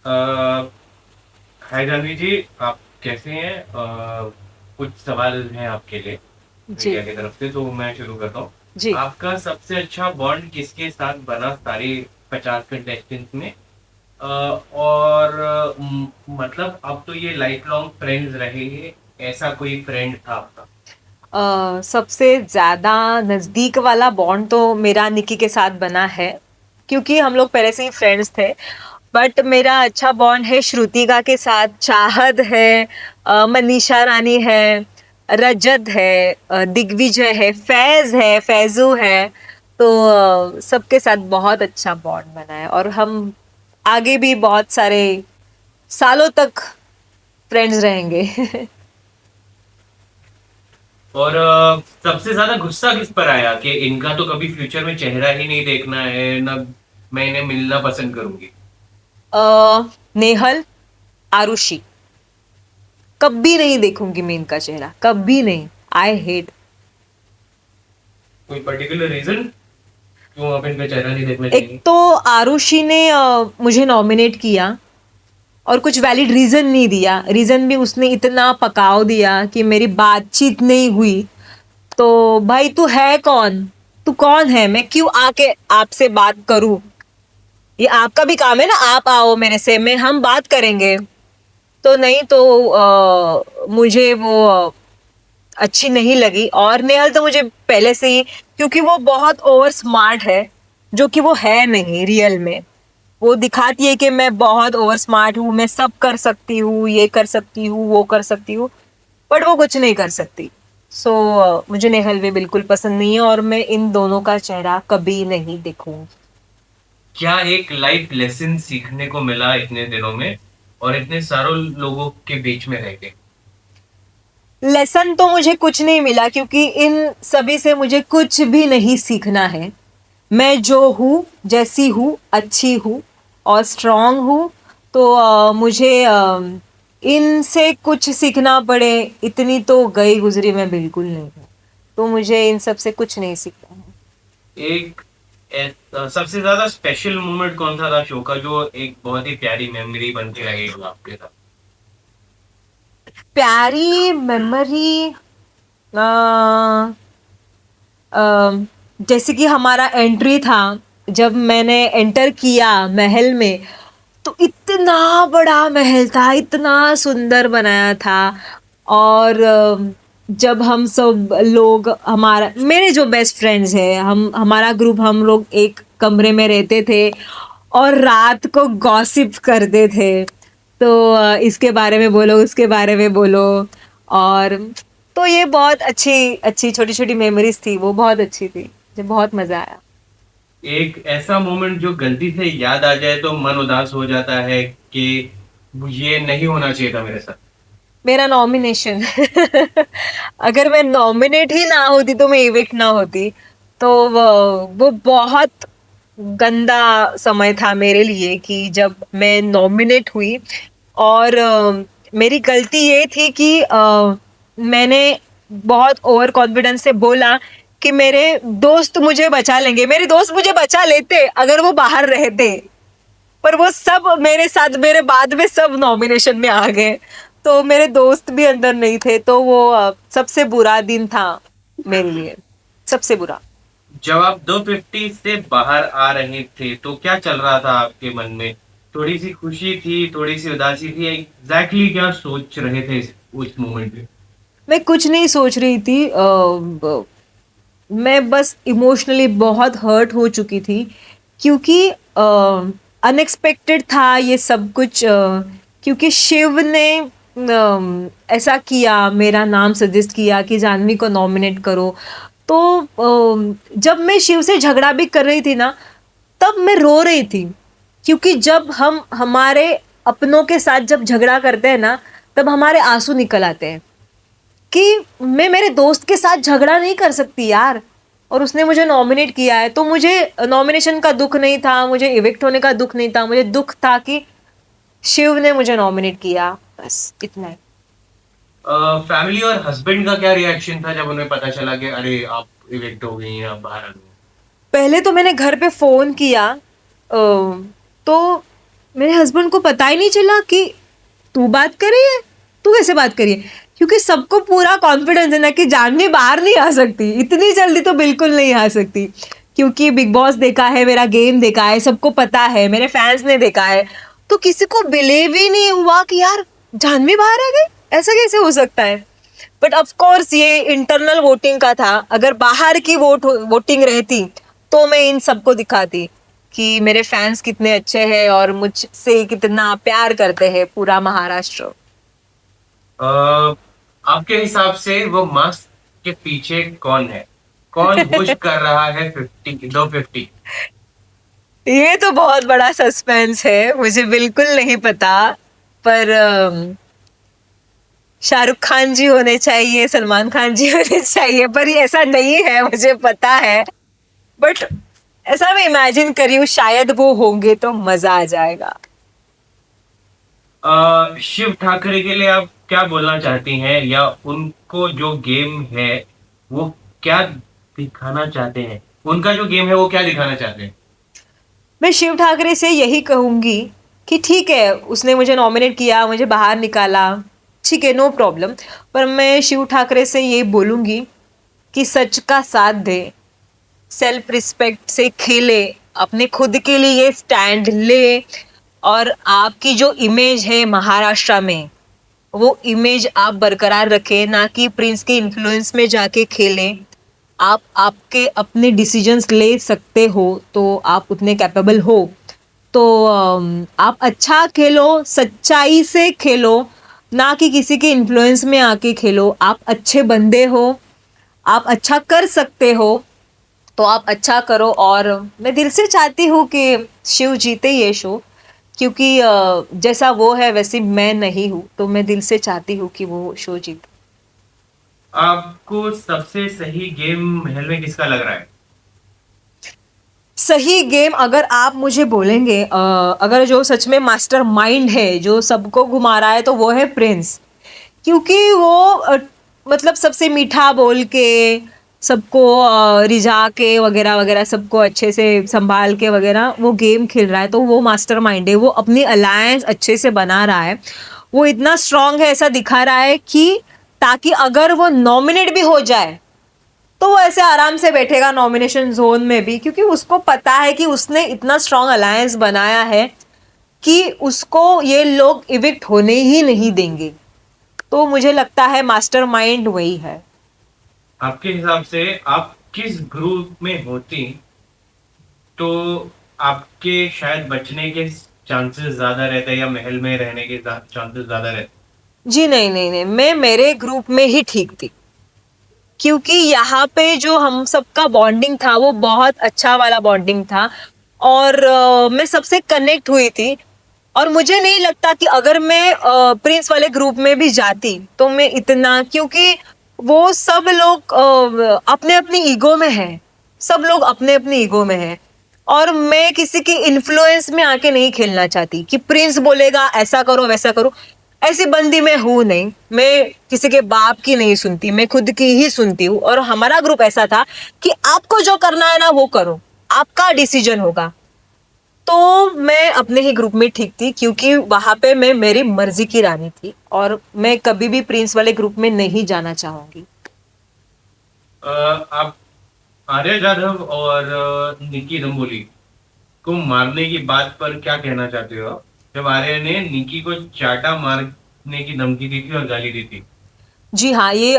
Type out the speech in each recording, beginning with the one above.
हाय जानवी जी, आप कैसे हैं? कुछ सवाल हैं आपके लिए जी। मीडिया की तरफ से, तो मैं शुरू करता हूँ। जी। आपका सबसे अच्छा बॉन्ड किसके साथ बना सारे 50 कंटेस्टेंट्स में? और मतलब अब तो ये लाइफ लॉन्ग फ्रेंड्स रहेंगे, ऐसा कोई फ्रेंड था आपका? सबसे ज़्यादा नज़दीक वाला बॉन्ड तो मेरा निकी के साथ बना है, क्योंकि हम लोग पहले से ही फ्रेंड्स थे। बट मेरा अच्छा बॉन्ड है श्रुतिका के साथ, चाहत है, मनीषा रानी है, रजत है, दिग्विजय है, फैज़ है, फैज़ू है। तो सबके साथ बहुत अच्छा बॉन्ड बना है और हम आगे भी बहुत सारे सालों तक फ्रेंड्स रहेंगे। और सबसे ज्यादा गुस्सा किस पर आया कि इनका तो कभी फ्यूचर में चेहरा ही नहीं देखना है ना, मैं इन्हें मिलना पसंद करूंगी? नेहल, आरुषि, कभी नहीं देखूंगी मैं इनका चेहरा, कभी नहीं। I hate. कोई पर्टिकुलर रीजन क्यों आप इनका चेहरा नहीं देखना एक चाहेंगे? तो आरुषि ने मुझे नॉमिनेट किया और कुछ वैलिड रीजन नहीं दिया। रीजन भी उसने इतना पकाव दिया कि मेरी बातचीत नहीं हुई। तो भाई तू है कौन? तू कौन है? मैं क्यों आके आपसे बात करूं? ये आपका भी काम है ना, आप आओ मेरे से, मैं हम बात करेंगे। तो नहीं तो मुझे वो अच्छी नहीं लगी। और नेहल तो मुझे पहले से ही, क्योंकि वो बहुत ओवर स्मार्ट है, जो कि वो है नहीं रियल में। वो दिखाती है कि मैं बहुत ओवर स्मार्ट हूँ, मैं सब कर सकती हूँ, ये कर सकती हूँ, वो कर सकती हूँ, बट वो कुछ नहीं कर सकती। सो मुझे नेहल भी बिल्कुल पसंद नहीं है और मैं इन दोनों का चेहरा कभी नहीं देखूंगी। क्या एक लाइफ लेसन सीखने को मिला इतने दिनों में और इतने सारों लोगों के बीच में रह के? लेसन तो मुझे कुछ नहीं मिला, क्योंकि इन सभी से मुझे कुछ भी नहीं सीखना है। मैं जो हूँ, जैसी हूँ, अच्छी हूँ और स्ट्रांग हूँ। तो मुझे इनसे कुछ सीखना पड़े, इतनी तो गई गुजरी मैं बिल्कुल नहीं हूँ। तो मुझे इन सब से कुछ नहीं सीखना है। एक सबसे ज्यादा स्पेशल मोमेंट कौन सा था शो का, जो एक बहुत ही प्यारी मेमोरी बन के रहेगा आपके साथ? प्यारी मेमोरी, जैसे कि हमारा एंट्री था, जब मैंने एंटर किया महल में, तो इतना बड़ा महल था, इतना सुंदर बनाया था। और जब हम सब लोग, हमारा मेरे जो बेस्ट फ्रेंड्स हैं, हम हमारा ग्रुप, हम लोग एक कमरे में रहते थे और रात को गॉसिप करते थे। तो इसके बारे में बोलो, उसके बारे में बोलो। और तो ये बहुत अच्छी अच्छी छोटी छोटी मेमोरीज थी, वो बहुत अच्छी थी, मुझे बहुत मजा आया। एक ऐसा मोमेंट जो गलती से याद आ जाए तो मन उदास हो जाता है कि ये नहीं होना चाहिए था मेरे साथ? मेरा नॉमिनेशन। अगर मैं नॉमिनेट ही ना होती तो मैं इविक्ट ना होती। तो वो बहुत गंदा समय था मेरे लिए कि जब मैं नॉमिनेट हुई। और मेरी गलती ये थी कि मैंने बहुत ओवर कॉन्फिडेंस से बोला कि मेरे दोस्त मुझे बचा लेंगे। मेरे दोस्त मुझे बचा लेते अगर वो बाहर रहते, पर वो सब मेरे साथ, मेरे बाद में सब नॉमिनेशन में आ गए। तो मेरे दोस्त भी अंदर नहीं थे। तो वो सबसे बुरा दिन था मेरे लिए, सबसे बुरा। जब आप 250 से बाहर आ रहे थे तो क्या चल रहा था आपके मन में? थोड़ी सी खुशी थी, थोड़ी सी उदासी थी, एग्जैक्टली क्या सोच रहे थे उस मोमेंट में? मैं कुछ नहीं सोच रही थी। मैं बस इमोशनली बहुत हर्ट हो चुकी थी, क्योंकि अनएक्सपेक्टेड था ये सब कुछ। क्योंकि शिव ने ऐसा किया, मेरा नाम सजेस्ट किया कि जानवी को नॉमिनेट करो। तो जब मैं शिव से झगड़ा भी कर रही थी ना, तब मैं रो रही थी। क्योंकि जब हम हमारे अपनों के साथ जब झगड़ा करते हैं ना, तब हमारे आंसू निकल आते हैं कि मैं मेरे दोस्त के साथ झगड़ा नहीं कर सकती यार। और उसने मुझे नॉमिनेट किया है, तो मुझे नॉमिनेशन का दुख नहीं था, मुझे इविक्ट होने का दुख नहीं था, मुझे दुख था कि शिव ने मुझे नॉमिनेट किया, बस इतना ही। फैमिली और हस्बैंड का क्या रिएक्शन था जब उन्हें पता चला कि अरे आप इविक्ट हो गई हैं, आप बाहर आ गई? पहले तो मैंने घर पे फोन किया, तो मेरे हस्बैंड को पता ही नहीं चला कि तू बात कर रही है, तू कैसे बात करी है, क्योंकि सबको पूरा कॉन्फिडेंस है ना कि जानवी बाहर नहीं आ सकती, इतनी जल्दी तो बिल्कुल नहीं आ सकती, क्योंकि बिग बॉस देखा है, मेरा गेम देखा है, सबको पता है, मेरे फैंस ने देखा है, तो किसी को बिलीव ही नहीं हुआ कि यार जानवी बाहर आ गई, ऐसा कैसे हो सकता है। बट ऑफ कोर्स ये इंटरनल वोटिंग का था, अगर बाहर की वोटिंग रहती तो मैं इन सबको दिखाती कि मेरे फैंस कितने अच्छे हैं और मुझसे कितना प्यार करते हैं पूरा महाराष्ट्र। अ, आपके हिसाब से वो मास्क के पीछे कौन है? कौन पुश कर रहा है 250? ये तो बहुत बड़ा सस्पेंस है, मुझे बिल्कुल नहीं पता, पर शाहरुख खान जी होने चाहिए, सलमान खान जी होने चाहिए, पर ये ऐसा नहीं है, मुझे पता है। बट ऐसा मैं इमेजिन करी हूँ, शायद वो होंगे तो मजा आ जाएगा। शिव ठाकरे के लिए आप क्या बोलना चाहती हैं, या उनको जो गेम है वो क्या दिखाना चाहते हैं? उनका जो गेम है वो क्या दिखाना चाहते हैं? मैं शिव ठाकरे से यही कहूंगी कि ठीक है, उसने मुझे नॉमिनेट किया, मुझे बाहर निकाला, ठीक है, नो प्रॉब्लम, पर मैं शिव ठाकरे से ये बोलूंगी कि सच का साथ दे, सेल्फ रिस्पेक्ट से खेले, अपने खुद के लिए स्टैंड ले, और आपकी जो इमेज है महाराष्ट्र में, वो इमेज आप बरकरार रखें, ना कि प्रिंस के इन्फ्लुएंस में जाके खेलें। आप आपके अपने डिसीजंस ले सकते हो, तो आप उतने कैपेबल हो, तो आप अच्छा खेलो, सच्चाई से खेलो, ना कि किसी के इन्फ्लुएंस में आके खेलो। आप अच्छे बंदे हो, आप अच्छा कर सकते हो, तो आप अच्छा करो, और मैं दिल से चाहती हूँ कि शिव जीते ये शो, क्योंकि जैसा वो है वैसे मैं नहीं हूँ, तो मैं दिल से चाहती हूँ कि वो शो जीते। आपको सबसे सही गेम महल में किसका लग रहा है? सही गेम अगर आप मुझे बोलेंगे, अगर जो सच में मास्टर माइंड है, जो सबको घुमा रहा है, तो वो है प्रिंस, क्योंकि वो मतलब सबसे मीठा बोल के, सबको रिझा के वगैरह वगैरह, सबको अच्छे से संभाल के वगैरह वो गेम खेल रहा है, तो वो मास्टर माइंड है, वो अपनी अलायंस अच्छे से बना रहा है, वो इतना स्ट्रांग है, ऐसा दिखा रहा है कि ताकि अगर वो नॉमिनेट भी हो जाए तो वो ऐसे आराम से बैठेगा नॉमिनेशन जोन में भी, क्योंकि उसको पता है कि उसने इतना स्ट्रांग अलायंस बनाया है कि उसको ये लोग इविक्ट होने ही नहीं देंगे। तो मुझे लगता है मास्टर माइंड वही है। आपके हिसाब से आप किस ग्रुप में होती तो आपके शायद बचने के चांसेस ज्यादा रहते, या महल में रहने के चांसेस ज्यादा रहते? जी नहीं नहीं नहीं, मैं मेरे ग्रुप में ही ठीक थी, क्योंकि यहाँ पे जो हम सबका बॉन्डिंग था वो बहुत अच्छा वाला बॉन्डिंग था, और मैं सबसे कनेक्ट हुई थी, और मुझे नहीं लगता कि अगर मैं प्रिंस वाले ग्रुप में भी जाती तो मैं इतना, क्योंकि वो सब लोग अपने अपनी ईगो में है, सब लोग अपने अपनी ईगो में है, और मैं किसी की इन्फ्लुएंस में आके नहीं खेलना चाहती कि प्रिंस बोलेगा ऐसा करो वैसा करो, ऐसी बंदी मैं हूं नहीं, मैं किसी के बाप की नहीं सुनती, मैं खुद की ही सुनती हूँ, और हमारा ग्रुप ऐसा था कि आपको जो करना है ना वो करो, आपका डिसीजन होगा, तो मैं अपने ही ग्रुप में ठीक थी, क्योंकि वहां पे मैं मेरी मर्जी की रानी थी, और मैं कभी भी प्रिंस वाले ग्रुप में नहीं जाना चाहूंगी। आप आर्य जाधव और निकी रंगोली को मारने की बात पर क्या कहना चाहते हो आप? जब आर्य ने निकी को चाटा मारने की धमकी दी थी और गाली दी थी। जी हाँ, ये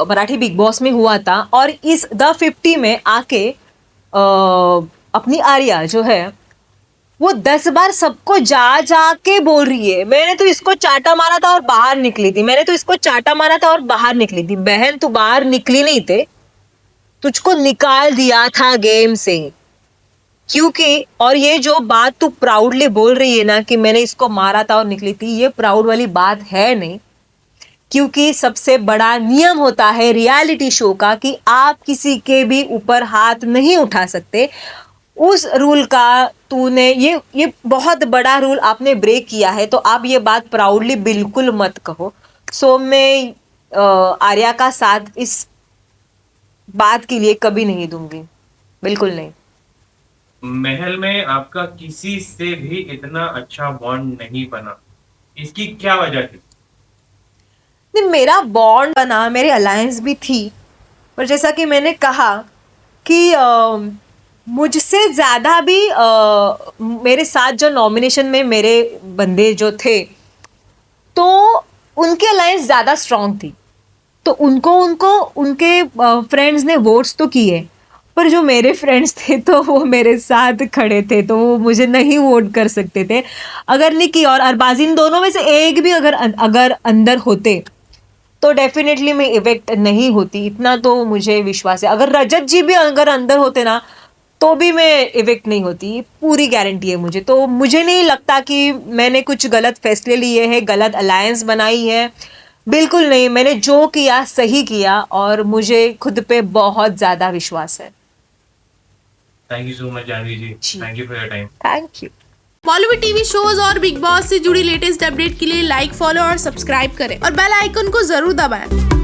मराठी बिग बॉस में हुआ था, और इस द 50 में आके अपनी आर्या जो है वो 10 बार सबको जा जा के बोल रही है, मैंने तो इसको चाटा मारा था और बाहर निकली थी, मैंने तो इसको चाटा मारा था और बाहर निकली थी। बहन, तू बाहर निकली नहीं थे, तुझको निकाल दिया था गेम से, क्योंकि, और ये जो बात तू प्राउडली बोल रही है ना कि मैंने इसको मारा था और निकली थी, ये प्राउड वाली बात है नहीं, क्योंकि सबसे बड़ा नियम होता है रियलिटी शो का कि आप किसी के भी ऊपर हाथ नहीं उठा सकते। उस रूल का तूने ये बहुत बड़ा रूल आपने ब्रेक किया है, तो आप ये बात प्राउडली बिल्कुल मत कहो। सो मैं आर्या का साथ इस बात के लिए कभी नहीं दूंगी, बिल्कुल नहीं। महल में आपका किसी से भी इतना अच्छा बॉन्ड नहीं बना, इसकी क्या वजह थी? नहीं, मेरा बॉन्ड बना, मेरी अलायंस भी थी, पर जैसा कि मैंने कहा कि मुझसे ज़्यादा भी मेरे साथ जो नॉमिनेशन में मेरे बंदे जो थे, तो उनकी अलायंस ज़्यादा स्ट्रांग थी, तो उनको उनको उनके फ्रेंड्स ने वोट्स तो किए, पर जो मेरे फ्रेंड्स थे तो वो मेरे साथ खड़े थे, तो वो मुझे नहीं वोट कर सकते थे अगर नहीं की। और अरबाज, इन दोनों में से एक भी अगर अगर अंदर होते तो डेफिनेटली मैं इवेक्ट नहीं होती, इतना तो मुझे विश्वास है। अगर रजत जी भी अगर अंदर होते ना तो भी मैं इवेक्ट नहीं होती, पूरी गारंटी है मुझे। तो मुझे नहीं लगता कि मैंने कुछ गलत फैसले लिए हैं, गलत अलायंस बनाई है, बिल्कुल नहीं। मैंने जो किया सही किया और मुझे खुद पे बहुत ज़्यादा विश्वास है। Thank you so much Janhvi ji, जी। Thank you for your time. Thank you. Bollywood TV shows और बिग बॉस से जुड़ी लेटेस्ट अपडेट के लिए लाइक, फॉलो और सब्सक्राइब करें और बेल आइकन को जरूर दबाएं।